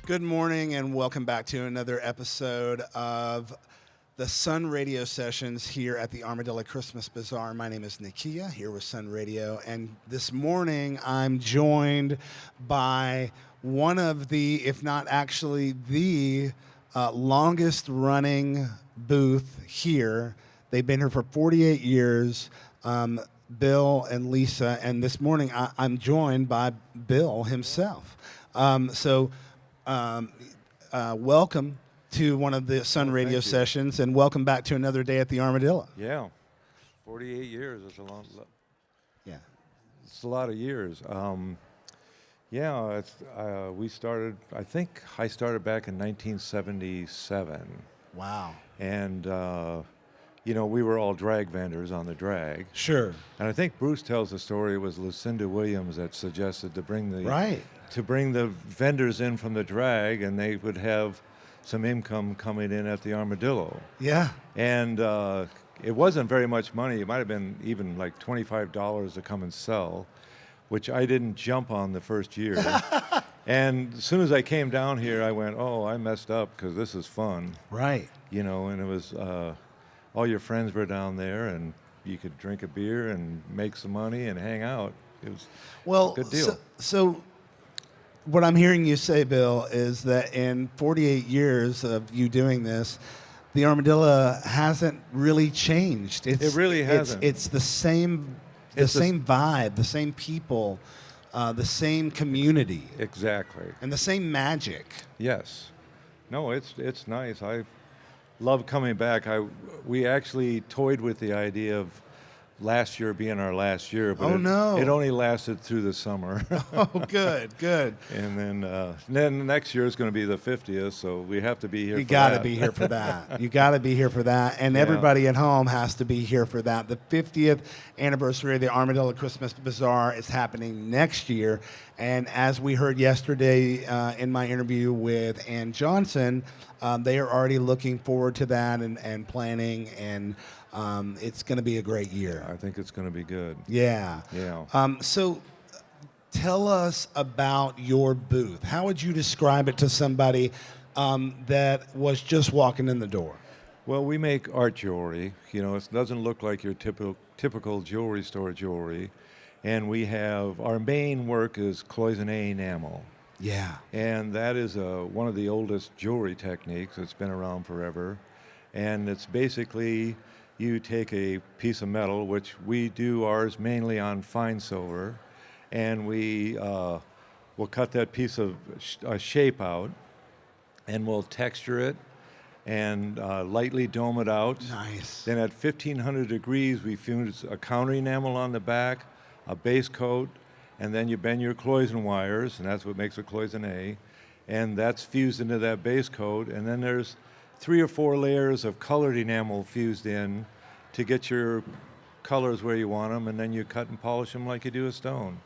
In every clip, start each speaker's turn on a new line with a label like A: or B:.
A: Good morning and welcome back to another episode of the Sun Radio Sessions here at the Armadillo Christmas Bazaar. My name is Nakia, here with Sun Radio, and this morning I'm joined by one of the, if not actually the longest running booth here. They've been here for 48 years, Bill and Lisa, and this morning I'm joined by Bill himself. Welcome to one of the Sun Radio Sessions, and welcome back to another day at the Armadillo.
B: Yeah, 48 years is a long.
A: Yeah,
B: it's a lot of years. We started. I think I started back in 1977.
A: Wow.
B: And we were all drag vendors on the drag.
A: Sure.
B: And I think Bruce tells the story. It was Lucinda Williams that suggested to bring the vendors in from the drag, and they would have some income coming in at the Armadillo.
A: Yeah.
B: And it wasn't very much money. It might have been even like $25 to come and sell, which I didn't jump on the first year. And as soon as I came down here, I went, oh, I messed up because this is fun.
A: Right.
B: And it was all your friends were down there, and you could drink a beer and make some money and hang out. It was a good deal.
A: So what I'm hearing you say, Bill, is that in 48 years of you doing this, the Armadillo hasn't really changed.
B: It really hasn't.
A: It's the same vibe, the same people, the same community.
B: Exactly.
A: And the same magic.
B: Yes. No, it's nice. I love coming back. We actually toyed with the idea of last year being our last year, but it only lasted through the summer.
A: Oh, good.
B: And then the next year is going to be the 50th, so we have to be here.
A: You got to be here for that. You got to be here for that, and everybody at home has to be here for that. The 50th anniversary of the Armadillo Christmas Bazaar is happening next year, and as we heard yesterday in my interview with Ann Johnson, they are already looking forward to that and planning, and it's going to be a great year.
B: I think it's going to be good.
A: Yeah. So tell us about your booth. How would you describe it to somebody that was just walking in the door?
B: Well, we make art jewelry. It doesn't look like your typical jewelry store jewelry. And our main work is cloisonné enamel.
A: Yeah.
B: And that is one of the oldest jewelry techniques. It's been around forever. And it's basically, you take a piece of metal, which we do ours mainly on fine silver, and we'll cut that piece of shape out, and we'll texture it and lightly dome it out.
A: Nice.
B: Then at 1500 degrees, we fuse a counter enamel on the back, a base coat, and then you bend your cloison wires, and that's what makes a cloisonné, and that's fused into that base coat, and then there's 3 or 4 layers of colored enamel fused in to get your colors where you want them, and then you cut and polish them like you do a stone.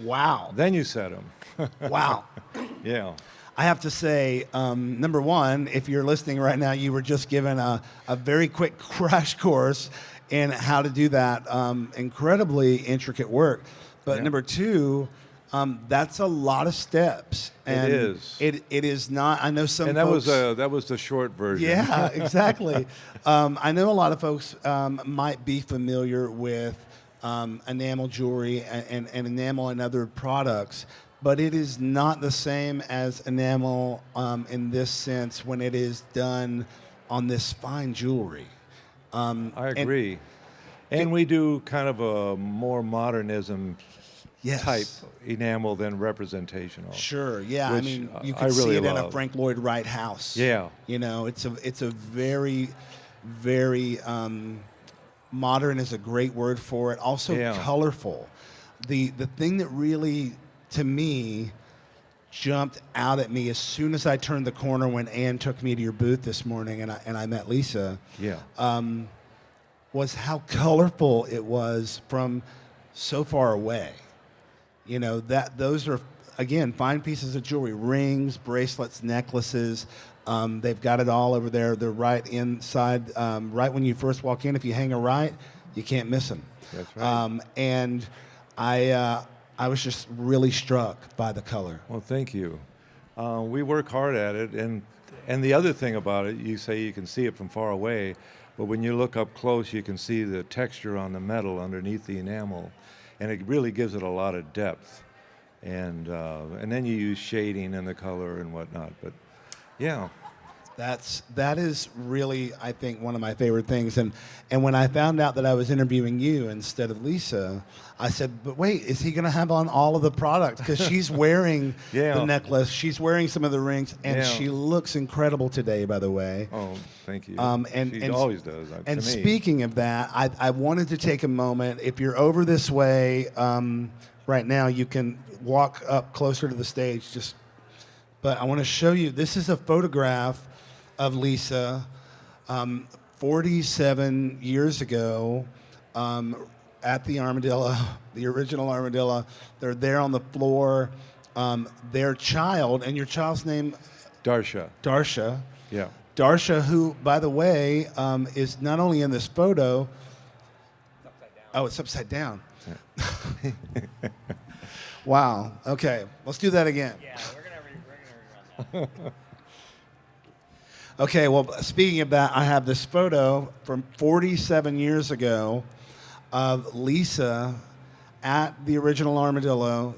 A: Wow.
B: Then you set them.
A: Wow.
B: Yeah.
A: I have to say, number one, if you're listening right now, you were just given a very quick crash course in how to do that incredibly intricate work. But number two, that's a lot of steps. And
B: it is.
A: It is not. I know some.
B: And
A: folks,
B: that was the short version.
A: Yeah, exactly. I know a lot of folks might be familiar with enamel jewelry and enamel and other products, but it is not the same as enamel in this sense when it is done on this fine jewelry.
B: I agree. And we do kind of a more modernism type enamel than representational.
A: Sure, yeah. I mean, you can
B: really
A: see it
B: love.
A: in a Frank Lloyd Wright house.
B: Yeah.
A: It's a very, very modern is a great word for it. Also colorful. The thing that really, to me, jumped out at me as soon as I turned the corner when Ann took me to your booth this morning and I met Lisa.
B: Yeah.
A: Was how colorful it was from so far away. Those are, again, fine pieces of jewelry, rings, bracelets, necklaces. They've got it all over there. They're right inside, right when you first walk in. If you hang a right, you can't miss them.
B: That's right.
A: And I was just really struck by the color.
B: Well, thank you. We work hard at it, and the other thing about it, you say you can see it from far away, but when you look up close, you can see the texture on the metal underneath the enamel, and it really gives it a lot of depth. And then you use shading in the color and whatnot. But yeah,
A: That is really, I think, one of my favorite things. And when I found out that I was interviewing you instead of Lisa, I said, "But wait, is he going to have on all of the products? Because she's wearing
B: Yeah.
A: the necklace, she's wearing some of the rings, and
B: Yeah.
A: she looks incredible today, by the way."
B: oh, thank you.
A: And
B: She
A: and
B: always does. To
A: And
B: me.
A: speaking of that, I wanted to take a moment. If you're over this way right now, you can walk up closer to the stage. But I want to show you. This is a photograph of Lisa 47 years ago at the Armadillo, the original Armadillo. They're there on the floor. Their child, and your child's name?
B: Darsha.
A: Darsha.
B: Yeah.
A: Darsha, who, by the way, is not only in this photo. Oh, it's upside down.
B: Yeah.
A: Wow. Okay, let's do that again.
C: Yeah, we're gonna rerun that.
A: Okay, well, speaking of that, I have this photo from 47 years ago of Lisa at the original Armadillo.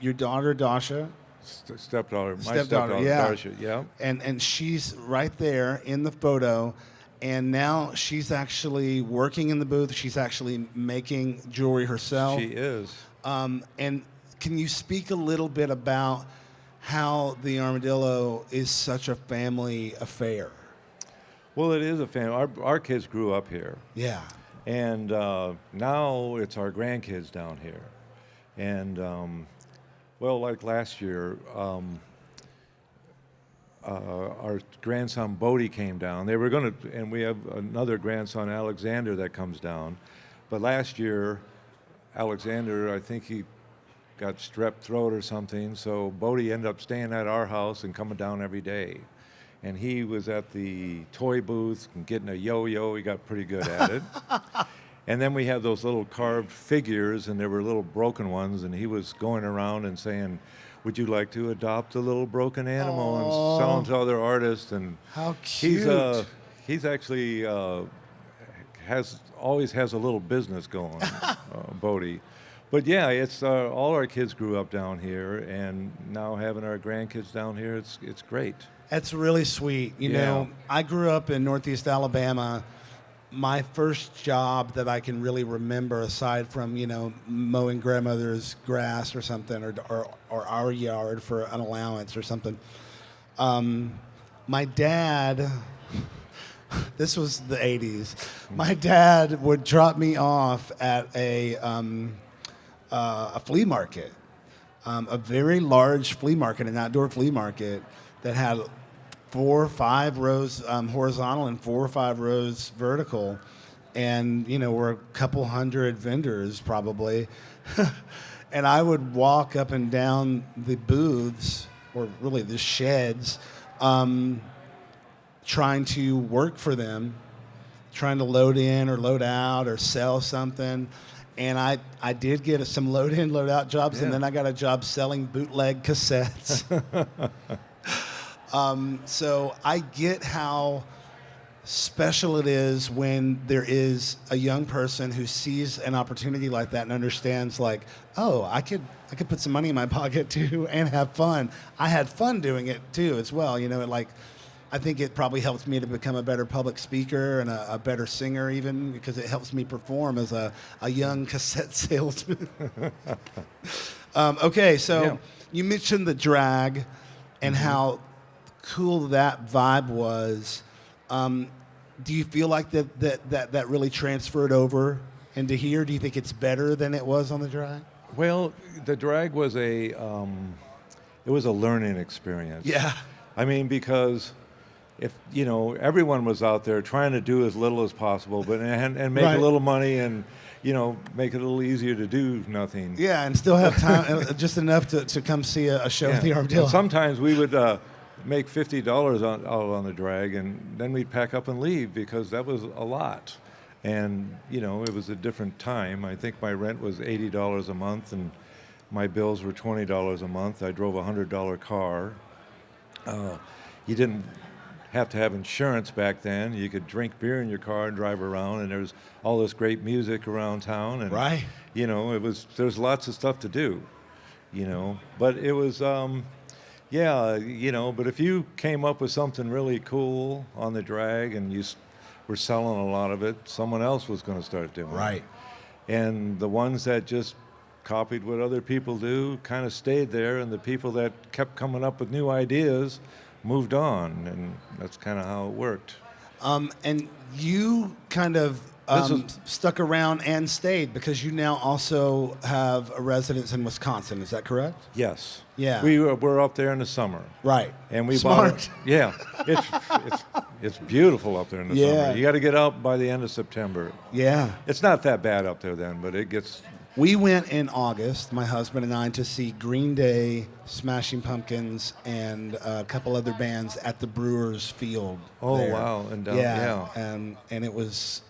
A: Your daughter, Dasha.
B: Stepdaughter. My
A: Stepdaughter,
B: stepdaughter,
A: yeah.
B: Darsha. Yeah.
A: And she's right there in the photo. And now she's actually working in the booth. She's actually making jewelry herself.
B: She is.
A: And can you speak a little bit about how the Armadillo is such a family affair?
B: Well, it is a family. Our kids grew up here.
A: Yeah.
B: And now it's our grandkids down here. And, well, like last year, our grandson Bodie came down. They were going to, and we have another grandson, Alexander, that comes down. But last year, Alexander, I think he got strep throat or something, so Bodie ended up staying at our house and coming down every day. And he was at the toy booth and getting a yo-yo. He got pretty good at it. And then we have those little carved figures, and there were little broken ones, and he was going around and saying, "Would you like to adopt a little broken animal?" and selling to other artists. And
A: How cute.
B: he's actually always has a little business going, Bodie. But yeah, it's all our kids grew up down here, and now having our grandkids down here, it's great.
A: That's really sweet. You
B: Yeah.
A: know, I grew up in Northeast Alabama. My first job that I can really remember, aside from, mowing grandmother's grass or something, or our yard for an allowance or something, my dad, this was the 80s, my dad would drop me off at a flea market, a very large flea market, an outdoor flea market that had 4 or 5 rows horizontal and 4 or 5 rows vertical, and we're a couple hundred vendors probably, and I would walk up and down the booths, or really the sheds, trying to work for them, trying to load in or load out or sell something. And I did get some load in, load out jobs,
B: Yeah.
A: and then I got a job selling bootleg cassettes. So I get how special it is when there is a young person who sees an opportunity like that and understands, like, oh, I could put some money in my pocket too and have fun. I had fun doing it too as well. I think it probably helps me to become a better public speaker and a better singer, even, because it helps me perform as a young cassette salesman. Okay, so
B: Yeah.
A: you mentioned the drag and how cool that vibe was. Do you feel like that really transferred over into here? Do you think it's better than it was on the drag?
B: Well, the drag was it was a learning experience.
A: Yeah.
B: I mean, because if everyone was out there trying to do as little as possible, but and make
A: Right.
B: a little money and make it a little easier to do nothing.
A: Yeah, and still have time, just enough to come see a show at the
B: And
A: Armadillo.
B: sometimes we would make $50 out on the drag, and then we'd pack up and leave because that was a lot. And it was a different time. I think my rent was $80 a month, and My bills were $20 a month. I drove a $100 car. You didn't have to have insurance back then. You could drink beer in your car and drive around, and there's all this great music around town. And,
A: Right.
B: there's lots of stuff to do, But it was, but if you came up with something really cool on the drag and you were selling a lot of it, someone else was going to start doing it.
A: Right.
B: And the ones that just copied what other people do kind of stayed there, and the people that kept coming up with new ideas moved on, and that's kind of how it worked.
A: And you kind of stuck around and stayed because you now also have a residence in Wisconsin. Is that correct?
B: Yes.
A: Yeah.
B: We're up there in the summer.
A: Right.
B: And we
A: Smart.
B: bought it. Yeah. It's beautiful up there in the summer. You got to get out by the end of September.
A: Yeah.
B: It's not that bad up there then, but it gets.
A: We went in August, my husband and I, to see Green Day, Smashing Pumpkins, and a couple other bands at the Brewers Field.
B: Oh,
A: there.
B: wow. And
A: yeah. And it was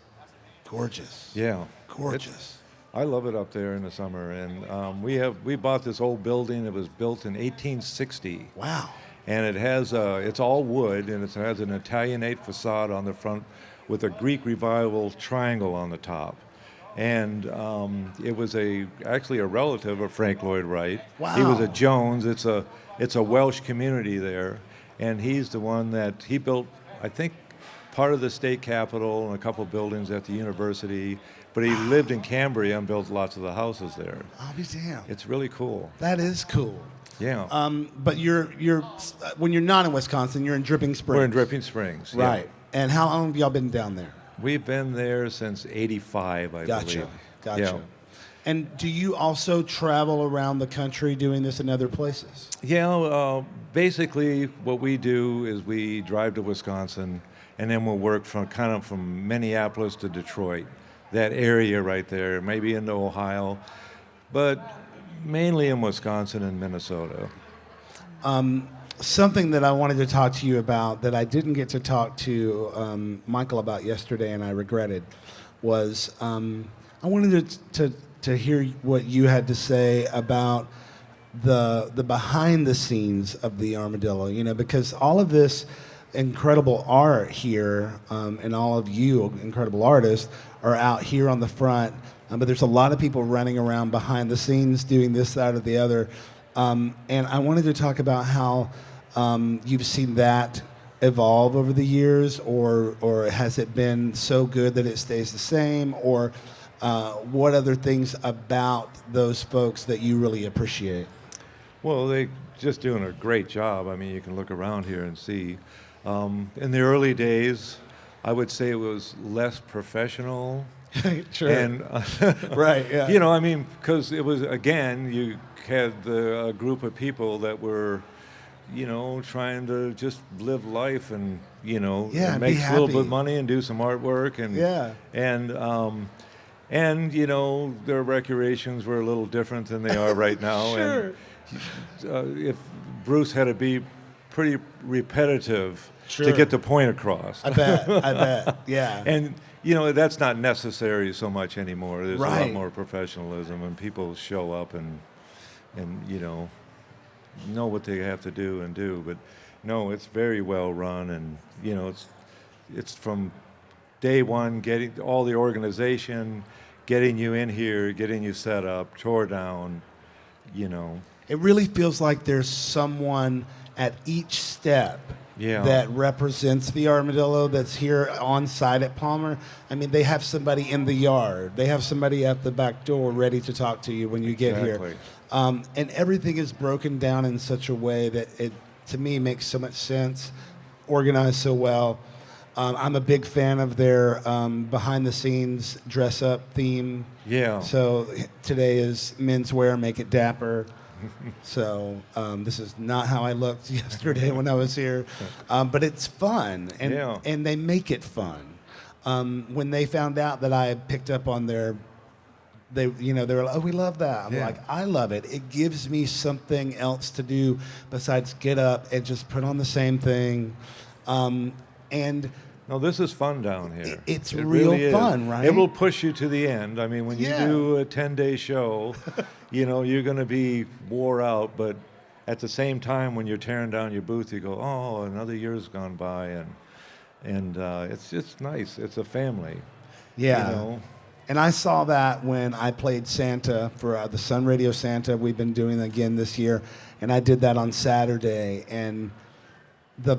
A: gorgeous.
B: Yeah.
A: Gorgeous.
B: I love it up there in the summer. And we bought this old building that was built in 1860.
A: Wow.
B: And it has it's all wood, and it has an Italianate facade on the front with a Greek Revival triangle on the top. And it was actually a relative of Frank Lloyd Wright.
A: Wow.
B: He was a Jones. It's a Welsh community there, and he's the one that he built, I think, part of the state capitol and a couple buildings at the university. But he lived in Cambria and built lots of the houses there.
A: I'll be damned.
B: It's really cool.
A: That is cool.
B: Yeah.
A: But you're when you're not in Wisconsin, you're in Dripping Springs.
B: We're in Dripping Springs.
A: Right.
B: Yeah.
A: And how long have y'all been down there?
B: We've been there since '85, I believe.
A: Gotcha.
B: Yeah.
A: And do you also travel around the country doing this in other places?
B: Yeah, basically what we do is we drive to Wisconsin, and then we'll work from Minneapolis to Detroit, that area right there, maybe into Ohio, but mainly in Wisconsin and Minnesota.
A: Something that I wanted to talk to you about that I didn't get to talk to Michael about yesterday, and I regretted, was I wanted to hear what you had to say about the behind the scenes of the Armadillo. Because all of this incredible art here, and all of you incredible artists are out here on the front, but there's a lot of people running around behind the scenes doing this, that, or the other. And I wanted to talk about how you've seen that evolve over the years, or has it been so good that it stays the same, or what other things about those folks that you really appreciate?
B: Well, they're just doing a great job. I mean, you can look around here and see. In the early days, I would say it was less professional.
A: Sure.
B: And
A: right, yeah.
B: Because it was, again, you had a group of people that were, trying to just live life and, and make a little bit of money and do some artwork. And, their recreations were a little different than they are right now.
A: Sure.
B: And if Bruce had to be pretty repetitive
A: Sure.
B: to get the point across.
A: I bet, yeah.
B: And, that's not necessary so much anymore. There's a lot more professionalism, and people show up and know what they have to do. But, no, it's very well run, and, it's from day one, getting all the organization, getting you in here, getting you set up, tore down,
A: It really feels like there's someone at each step that represents the Armadillo that's here on site at Palmer. I mean, they have somebody in the yard. They have somebody at the back door ready to talk to you when you get here. And everything is broken down in such a way that it, to me, makes so much sense, organized so well. I'm a big fan of their behind-the-scenes dress-up theme.
B: Yeah.
A: So today is menswear, make it dapper. So this is not how I looked yesterday when I was here, but it's fun, and they make it fun. When they found out that I picked up on they were like, oh, we love that. I'm like, I love it. It gives me something else to do besides get up and just put on the same thing. And
B: no, this is fun down here.
A: It's
B: it
A: real
B: really
A: fun,
B: is.
A: right?
B: It will push you to the end. I mean, when you do a 10-day show, you're going to be wore out, but at the same time, when you're tearing down your booth, you go, oh, another year's gone by, and it's nice. It's a family.
A: Yeah.
B: You know?
A: And I saw that when I played Santa for the Sun Radio Santa. We've been doing it again this year, and I did that on Saturday. And the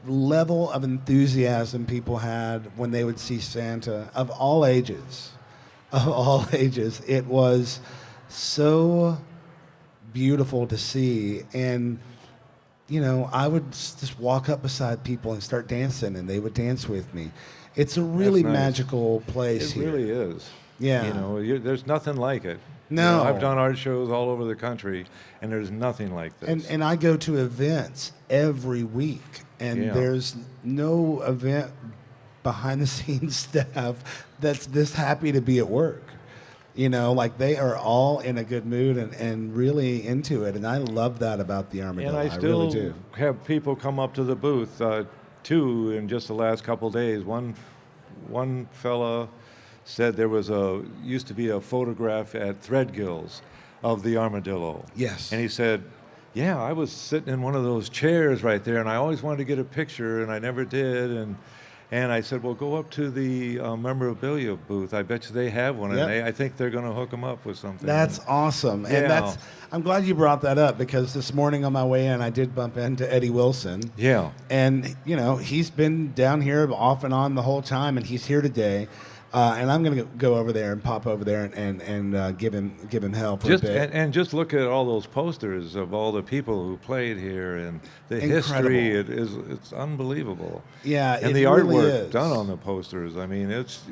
A: level of enthusiasm people had when they would see Santa of all ages, it was so beautiful to see. And I would just walk up beside people and start dancing, and they would dance with me. It's a really
B: That's nice.
A: Magical place
B: It
A: here.
B: really is.
A: Yeah.
B: There's nothing like it.
A: No.
B: I've done art shows all over the country, and there's nothing like this.
A: And I go to events every week, and there's no event behind the scenes staff that's this happy to be at work. Like they are all in a good mood and really into it, and I love that about the Armadillo.
B: And I still
A: really do.
B: have people come up to the booth, two in just the last couple of days. One fella said there used to be a photograph at Threadgill's of the Armadillo.
A: Yes.
B: And he said, yeah, I was sitting in one of those chairs right there, and I always wanted to get a picture, and I never did. And I said, well, go up to the memorabilia booth. I bet you they have one,
A: Yep.
B: and I think they're going to hook them up with something.
A: That's awesome. And I'm glad you brought that up, because this morning on my way in, I did bump into Eddie Wilson.
B: Yeah.
A: And, he's been down here off and on the whole time, and he's here today. And I'm going to go over there and pop over there and give him hell for a bit.
B: And just look at all those posters of all the people who played here and the
A: Incredible.
B: history. It's unbelievable.
A: Yeah,
B: and
A: it
B: the
A: really
B: artwork
A: is.
B: done on the posters. I mean, it's.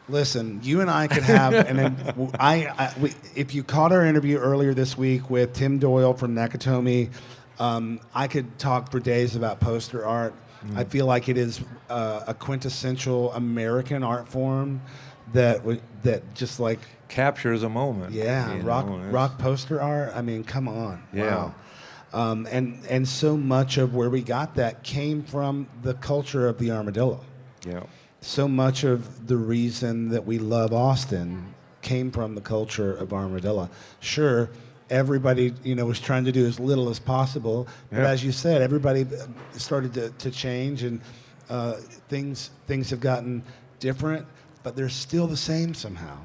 A: Listen, you and I could have, if you caught our interview earlier this week with Tim Doyle from Nakatomi, I could talk for days about poster art. I feel like it is a quintessential American art form that just like
B: Captures a moment.
A: Yeah, rock poster art. I mean, come on.
B: Yeah.
A: Wow. And so much of where we got that came from the culture of the Armadillo.
B: Yeah.
A: So much of the reason that we love Austin came from the culture of Armadillo. Sure, everybody, was trying to do as little as possible, but as you said, everybody started to change, and things have gotten different, but they're still the same somehow.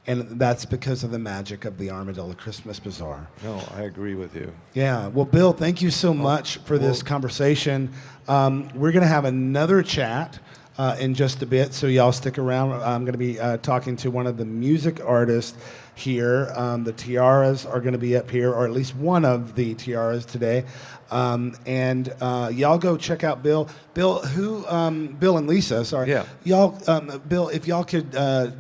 A: And that's because of the magic of the Armadillo Christmas Bazaar.
B: No, I agree with you.
A: Yeah. Well, Bill, thank you so much for this conversation. We're going to have another chat in just a bit, so y'all stick around. I'm going to be talking to one of the music artists here. The Tiaras are going to be up here, or at least one of the Tiaras today. And y'all go check out Bill. Bill and Lisa, sorry.
B: Yeah.
A: Y'all, Bill, if y'all could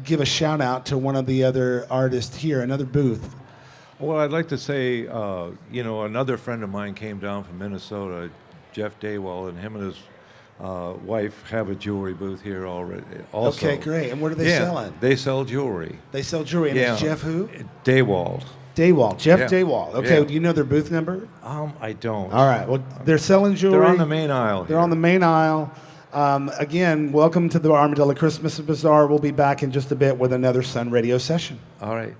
A: give a shout out to one of the other artists here, another booth.
B: Well, I'd like to say, another friend of mine came down from Minnesota, Jeff Daywall, and him and his wife have a jewelry booth here already. Also.
A: Okay, great. And what are they selling?
B: They sell jewelry.
A: They sell jewelry. And it's Jeff who?
B: Daywall.
A: Daywall. Jeff
B: Yeah.
A: Daywall. Okay,
B: Yeah.
A: do you know their booth number?
B: I don't.
A: All right. Well, they're selling jewelry.
B: They're on the main aisle.
A: They're on the main aisle. Again, welcome to the Armadillo Christmas Bazaar. We'll be back in just a bit with another Sun Radio session.
B: All right.